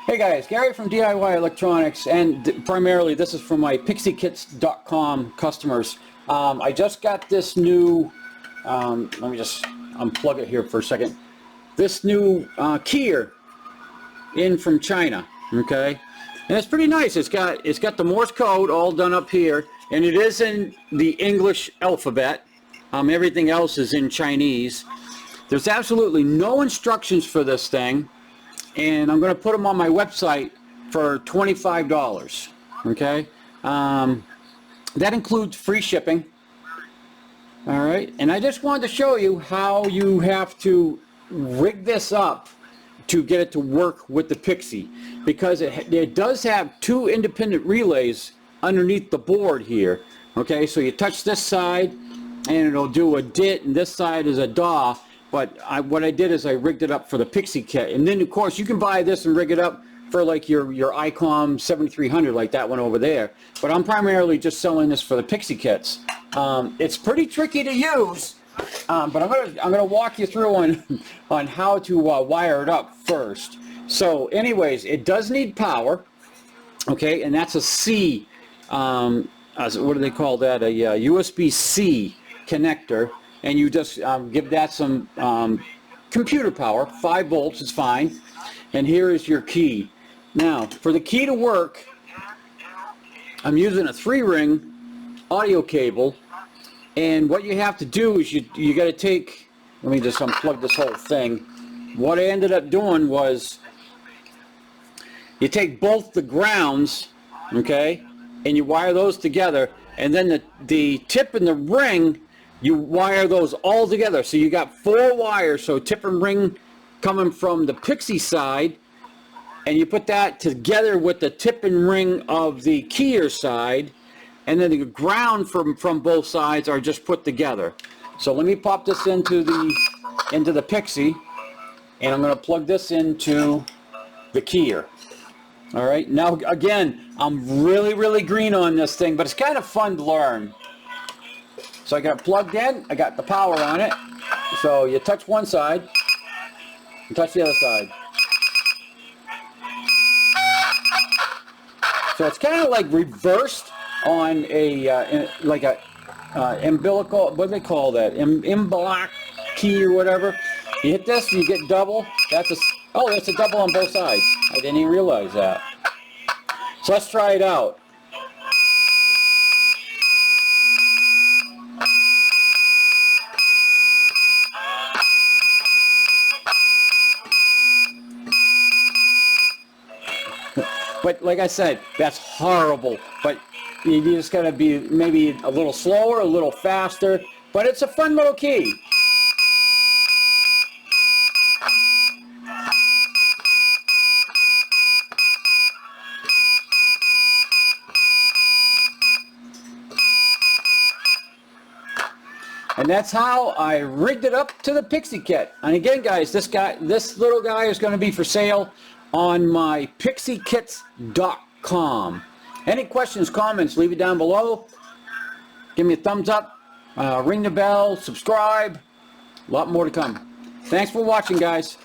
Hey guys, Gary from DIY Electronics, and primarily this is for my PIXIEKits.com customers. I just got this new, let me just unplug it here for a second, this new keyer in from China, okay? And it's pretty nice. It's got the Morse code all done up here, and it is in the English alphabet. Everything else is in Chinese. There's absolutely no instructions for this thing. And I'm going to put them on my website for $25, okay? That includes free shipping, all right? And I just wanted to show you how you have to rig this up to get it to work with the PIXIE, because it does have two independent relays underneath the board here, okay? So you touch this side, and it'll do a DIT, and this side is a DAW. But what I did is I rigged it up for the PIXIE kit, and then of course you can buy this and rig it up for like your ICOM 7300, like that one over there. But I'm primarily just selling this for the PIXIE kits. It's pretty tricky to use, but I'm gonna walk you through on how to wire it up first. So, anyways, it does need power, okay, and that's a C. What do they call that? A USB-C connector. And you just give that some computer power. 5 volts is fine. And here is your key. Now, for the key to work, I'm using a 3-ring audio cable. And what you have to do is you got to take, let me just unplug this whole thing. What I ended up doing was you take both the grounds, okay, and you wire those together. And then the tip and the ring, you wire those all together. So you got 4 wires, so tip and ring coming from the PIXIE side, and you put that together with the tip and ring of the keyer side, and then the ground from both sides are just put together. So let me pop this into the PIXIE, and I'm going to plug this into the keyer. All right, now again, I'm really green on this thing, but it's kind of fun to learn. So I got it plugged in, I got the power on it. So you touch one side, and touch the other side. So it's kind of like reversed on a, like a umbilical, what do they call that? Imblock key or whatever. You hit this, you get double. That's a double on both sides. I didn't even realize that. So let's try it out. But like I said, that's horrible. But you just gotta be maybe a little slower, a little faster. But it's a fun little key. And that's how I rigged it up to the PIXIE kit. And again, guys, this little guy is going to be for sale on my PIXIEKits.com. Any questions, comments, leave it down below. Give me a thumbs up, ring the bell, subscribe. A lot more to come. Thanks for watching, guys.